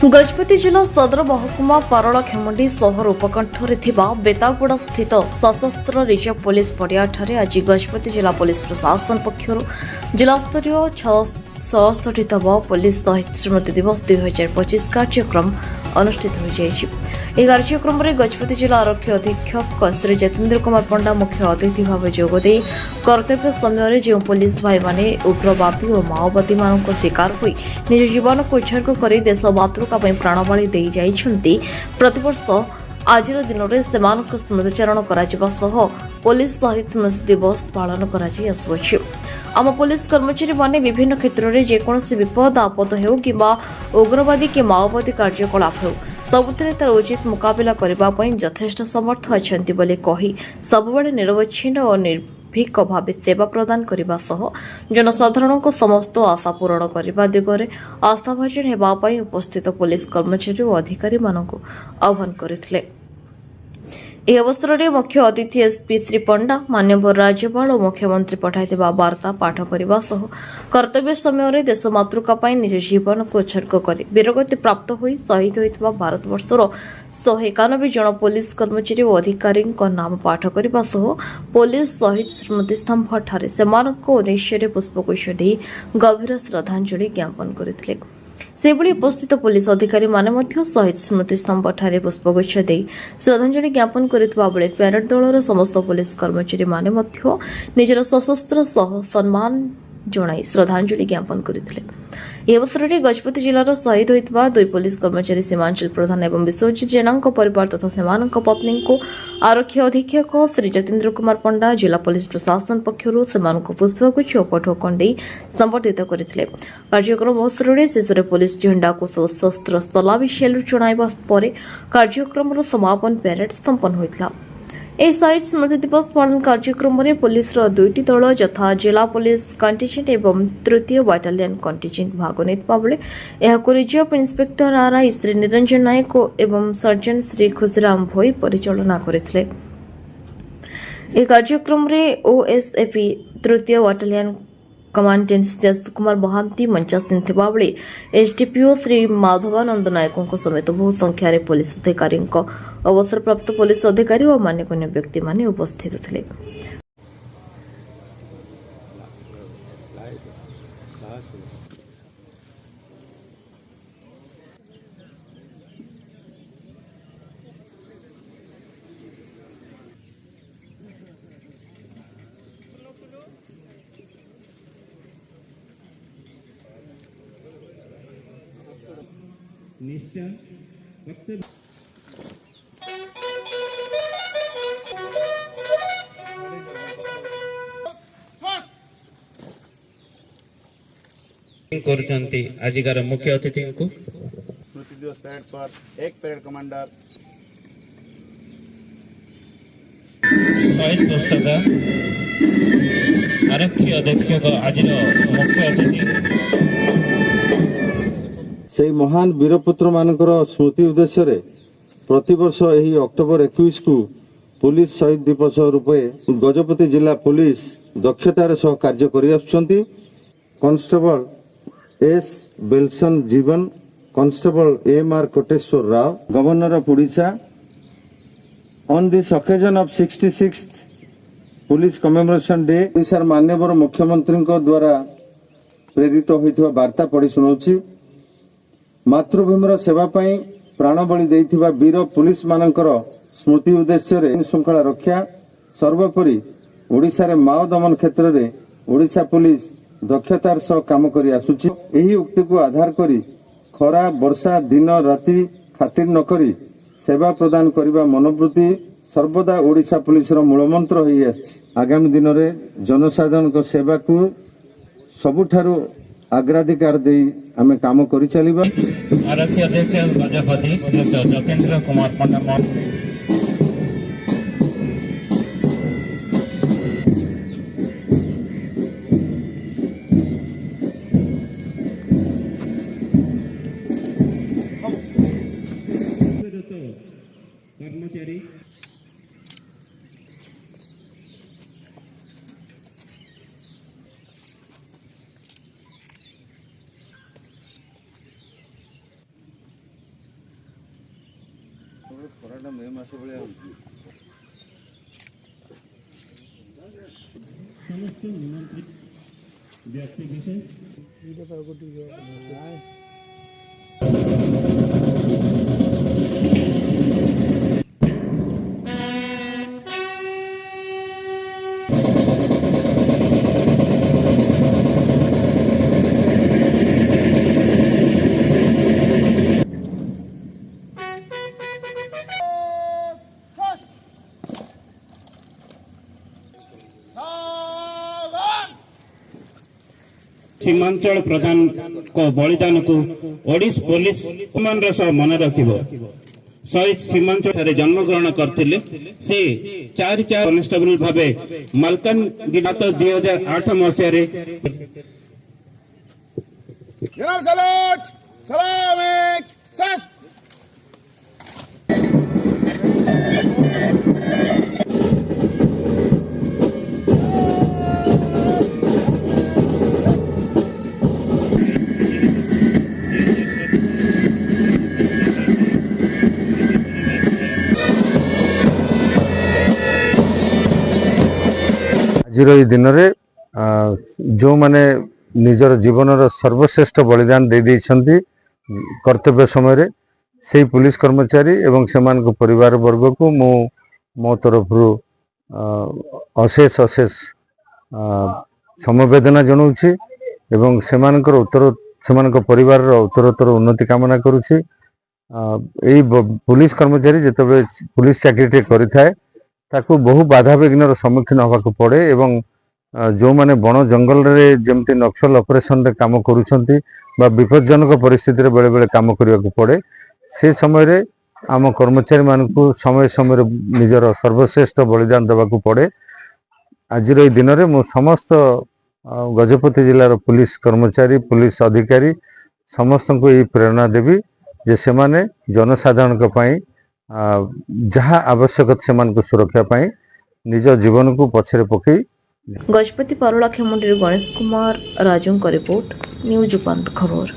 गजपति जिला सदर महकुमा पारला खेमुंडी सहर उपकंठरे थिबा बेतागुड़ा स्थित सशस्त्र रिजर्व पुलिस पड़ियाठारे आज गजपति जिला पुलिस प्रशासन पक्षरु जिलास्तरीय 66तम पुलिस शहीद स्मृति दिवस 2025 कार्यक्रम अनुष्ठित हो जायछि। ଏହି କାର୍ଯ୍ୟକ୍ରମରେ ଗଜପତି ଜିଲ୍ଲା ଆରକ୍ଷୀ ଅଧୀକ୍ଷକ ଶ୍ରୀ ଜତେନ୍ଦ୍ର କୁମାର ପଣ୍ଡା ମୁଖ୍ୟ ଅତିଥି ଭାବେ ଯୋଗଦେଇ କର୍ତ୍ତବ୍ୟ ସମୟରେ ଯେଉଁ ପୁଲିସ ଭାଇମାନେ ଉଗ୍ରବାଦୀ ଓ ମାଓବାଦୀମାନଙ୍କ ଶିକାର ହୋଇ ନିଜ ଜୀବନକୁ ଉତ୍ସର୍ଗ କରି ଦେଶ ମାତୃକା ପାଇଁ ପ୍ରାଣବଳି ଦେଇ ଯାଇଛନ୍ତି, ପ୍ରତିବର୍ଷ ଆଜିର ଦିନରେ ସେମାନଙ୍କ ସ୍ମୃତିଚାରଣ କରାଯିବା ସହ ପୁଲିସ ଶହୀଦ ସ୍ମୃତି ଦିବସ ପାଳନ କରାଯାଇ ଆସୁଅଛି। ଆମ ପୁଲିସ କର୍ମଚାରୀମାନେ ବିଭିନ୍ନ କ୍ଷେତ୍ରରେ ଯେକୌଣସି ବିପଦ ଆପଦ ହେଉ କିମ୍ବା ଉଗ୍ରବାଦୀ କି ମାଓବାଦୀ କାର୍ଯ୍ୟକଳାପ ହେଉ ସବୁଥିରେ ତାର ଉଚିତ ମୁକାବିଲା କରିବା ପାଇଁ ଯଥେଷ୍ଟ ସମର୍ଥ ଅଛନ୍ତି ବୋଲି କହି ସବୁବେଳେ ନିରବଚ୍ଛିନ୍ନ ଓ ନିର୍ଭୀକ ଭାବେ ସେବା ପ୍ରଦାନ କରିବା ସହ ଜନସାଧାରଣଙ୍କ ସମସ୍ତ ଆଶା ପୂରଣ କରିବା ଦିଗରେ ଆସ୍ଥାଭାଜନ ହେବା ପାଇଁ ଉପସ୍ଥିତ ପୁଲିସ କର୍ମଚାରୀ ଓ ଅଧିକାରୀମାନଙ୍କୁ ଆହ୍ୱାନ କରିଥିଲେ। ଏହି ଅବସରରେ ମୁଖ୍ୟ ଅତିଥି ଏସ୍ପି ଶ୍ରୀ ପଣ୍ଡା ମାନ୍ୟବର ରାଜ୍ୟପାଳ ଓ ମୁଖ୍ୟମନ୍ତ୍ରୀ ପଠାଇଥିବା ବାର୍ତ୍ତା ପାଠ କରିବା ସହ କର୍ତ୍ତବ୍ୟ ସମୟରେ ଦେଶ ମାତୃକା ପାଇଁ ନିଜ ଜୀବନକୁ ଉତ୍ସର୍ଗ କରି ବୀରଗତି ପ୍ରାପ୍ତ ହୋଇ ଶହୀଦ ହୋଇଥିବା ଭାରତବର୍ଷର 191 ଜଣ ପୁଲିସ କର୍ମଚାରୀ ଓ ଅଧିକାରୀଙ୍କ ନାମ ପାଠ କରିବା ସହ ପୁଲିସ ଶହୀଦ ସ୍ମୃତିସ୍ତମ୍ଭଠାରେ ସେମାନଙ୍କ ଉଦ୍ଦେଶ୍ୟରେ ପୁଷ୍ପଗୁଚ୍ଛ ଦେଇ ଗଭୀର ଶ୍ରଦ୍ଧାଞ୍ଜଳି ଜ୍ଞାପନ କରିଥିଲେ। ସେହିଭଳି ଉପସ୍ଥିତ ପୁଲିସ ଅଧିକାରୀମାନେ ମଧ୍ୟ ଶହୀଦ ସ୍ମୃତିସ୍ତମ୍ଭଠାରେ ପୁଷ୍ପଗୁଚ୍ଛ ଦେଇ ଶ୍ରଦ୍ଧାଞ୍ଜଳି ଜ୍ଞାପନ କରିଥିବା ବେଳେ ପ୍ୟାରେଡ୍ ଦଳର ସମସ୍ତ ପୁଲିସ କର୍ମଚାରୀମାନେ ମଧ୍ୟ ନିଜର ସଶସ୍ତ୍ର ସହ ସମ୍ମାନ ଜଣାଇ ଶ୍ରଦ୍ଧାଞ୍ଜଳି ଜ୍ଞାପନ କରିଥିଲେ। ଏହି ଅବସରରେ ଗଜପତି ଜିଲ୍ଲାର ଶହୀଦ ହୋଇଥିବା ଦୁଇ ପୁଲିସ କର୍ମଚାରୀ ସୀମାଞ୍ଚଳ ପ୍ରଧାନ ଏବଂ ବିଶ୍ୱଜିତ ଜେନାଙ୍କ ପରିବାର ତଥା ସେମାନଙ୍କ ପତ୍ନୀଙ୍କୁ ଆରକ୍ଷୀ ଅଧୀକ୍ଷକ ଶ୍ରୀ ଜତେନ୍ଦ୍ର କୁମାର ପଣ୍ଡା ଜିଲ୍ଲା ପୁଲିସ ପ୍ରଶାସନ ପକ୍ଷରୁ ସେମାନଙ୍କୁ ପୁଷ୍ପଗୁଚ୍ଛ ଓ ପଟୁଆକଣ ଦେଇ ସମ୍ବର୍ଦ୍ଧିତ କରିଥିଲେ। କାର୍ଯ୍ୟକ୍ରମ ଅବସରରେ ଶେଷରେ ପୁଲିସ ଝଣ୍ଡାକୁ ସଶସ୍ତ୍ର ସଲାମି ସେଲ୍ୟୁଟ୍ ଜଣାଇବା ପରେ କାର୍ଯ୍ୟକ୍ରମର ସମାପନ ପ୍ୟାରେଡ୍ ସମ୍ପନ୍ନ ହୋଇଥିଲା। ଏହି ଶହୀଦ ସ୍ମୃତି ଦିବସ ପାଳନ କାର୍ଯ୍ୟକ୍ରମରେ ପୁଲିସର ଦୁଇଟି ଦଳ ଯଥା ଜିଲ୍ଲା ପୁଲିସ କଣ୍ଟିଜେଣ୍ଟ ଏବଂ ତୃତୀୟ ବାଟାଲିୟନ କଣ୍ଟିଜେଣ୍ଟ ଭାଗ ନେଇଥିବା ବେଳେ ଏହାକୁ reserve inspector RI Shri Niranjan Nayak ଏବଂ ସର୍ଜନ ଶ୍ରୀ ଖୁସିରାମ ଭୋଇ ପରିଚାଳନା କରିଥିଲେ। ଏହି କାର୍ଯ୍ୟକ୍ରମରେ ଓଏସ୍ଏପି ତୃତୀୟ ବାଟାଲିୟନ କମାଣ୍ଡେଣ୍ଟ ଦେଶ କୁମାର ମହାନ୍ତି ମଞ୍ଚାସୀନ ଥିବାବେଳେ ଏସ୍ଡିପିଓ ଶ୍ରୀ ମାଧବାନନ୍ଦ ନାୟକଙ୍କ ସମେତ ବହୁ ସଂଖ୍ୟାରେ ପୁଲିସ ଅଧିକାରୀଙ୍କ ଅବସରପ୍ରାପ୍ତ ପୁଲିସ ଅଧିକାରୀ ଓ ମାନ୍ୟଗଣ୍ୟ ବ୍ୟକ୍ତିମାନେ ଉପସ୍ଥିତ ଥିଲେ। निश्चय आजिकार मुख्य अतिथि को स्मृति दिवस पैरेड पर एक पैरेड कमांडर शहीद पुस्तक आरक्षी अधीक्षक आज मुख्य अतिथि से महान वीरपुत्र मानकर स्मृति उद्देश्य रे प्रतिवर्ष यही अक्टोबर 21 को पुलिस शहीद दिवस रूपे गजपति जिला पुलिस दक्षतार सह कार्य करि आछंती। कांस्टेबल एस बेलसन जीवन, constable MR Koteshwar Rao, governor of Odisha on this occasion of 66th police commemoration day Odisha माननीय मुख्यमंत्री द्वारा प्रेरित होइथवा वार्ता पढ़ी सुनाउछि। मातृभूमिर सेवा पाई प्राणबली देइथिबा वीर पुलिस मानकर स्मृति उद्देश्य रे श्रृंखला रक्षा सर्वोपरि ओडिशा रे माओ दमन क्षेत्र रे ओडिशा पुलिस दक्षतार सह काम करि आसुछि। एही उक्ति को आधार करी खरा वर्षा दिन राति खातिर न करी सेवा प्रदान करिबा मनोवृत्ति सर्वदा ओडिशा पुलिस रो मूलमंत्र होई आछि। आगामी दिन रे जनसाधारण को सेवा को सबुठारु अग्राधिकार दे आमे काम करि चलिबा। आरक्षी अधीक्षक गजपति जतेन्द्र कुमार पंडा कर्मचारी ব্যক্তি বিশেষ ସୀମାଞ୍ଚଳ ପ୍ରଧାନଙ୍କ ବଳିଦାନକୁ ଓଡ଼ିଶା ପୋଲିସ ସମ୍ମାନର ସହ ମନେ ରଖିବ। ଶହୀଦ ସୀମାଞ୍ଚଳରେ ଜନ୍ମଗ୍ରହଣ କରିଥିଲେ। ସେ 4 କନେଷ୍ଟବଳ ଭାବେ ମାଲକାନଗିରି 2008 ମସିହାରେ General salute! Salamic! Sas! ଆଜିର ଏଇ ଦିନରେ ଯେଉଁମାନେ ନିଜର ଜୀବନର ସର୍ବଶ୍ରେଷ୍ଠ ବଳିଦାନ ଦେଇଛନ୍ତି କର୍ତ୍ତବ୍ୟ ସମୟରେ ସେହି ପୁଲିସ କର୍ମଚାରୀ ଏବଂ ସେମାନଙ୍କ ପରିବାର ବର୍ଗକୁ ମୁଁ ମୋ ତରଫରୁ ଅଶେଷ ସମବେଦନା ଜଣାଉଛି ଏବଂ ସେମାନଙ୍କ ପରିବାରର ଉତ୍ତରୋତ୍ତର ଉନ୍ନତି କାମନା କରୁଛି। ଏଇ ପୁଲିସ କର୍ମଚାରୀ ଯେତେବେଳେ ପୁଲିସ ଚାକିରିଟିଏ କରିଥାଏ ତାକୁ ବହୁ ବାଧାବିଘ୍ନର ସମ୍ମୁଖୀନ ହେବାକୁ ପଡ଼େ ଏବଂ ଯେଉଁମାନେ ବଣ ଜଙ୍ଗଲରେ ଯେମିତି ନକ୍ସଲ ଅପରେସନରେ କାମ କରୁଛନ୍ତି ବା ବିପଜ୍ଜନକ ପରିସ୍ଥିତିରେ ବେଳେବେଳେ କାମ କରିବାକୁ ପଡ଼େ, ସେ ସମୟରେ ଆମ କର୍ମଚାରୀମାନଙ୍କୁ ସମୟ ସମୟରେ ନିଜର ସର୍ବଶ୍ରେଷ୍ଠ ବଳିଦାନ ଦେବାକୁ ପଡ଼େ। ଆଜିର ଏଇ ଦିନରେ ମୁଁ ସମସ୍ତ ଗଜପତି ଜିଲ୍ଲାର ପୁଲିସ କର୍ମଚାରୀ ପୁଲିସ ଅଧିକାରୀ ସମସ୍ତଙ୍କୁ ଏହି ପ୍ରେରଣା ଦେବି ଯେ ସେମାନେ ଜନସାଧାରଣଙ୍କ ପାଇଁ ଯାହା ଆବଶ୍ୟକ ସେମାନଙ୍କ ସୁରକ୍ଷା ପାଇଁ ନିଜ ଜୀବନକୁ ପଛରେ ପକାଇ ଗଜପତି ପାରଳାଖେମୁଣ୍ଡିରୁ ଗଣେଶ କୁମାର ରାଜୁଙ୍କ ରିପୋର୍ଟ ନ୍ୟୁଜ୍ ଉପାନ୍ତ ଖବର।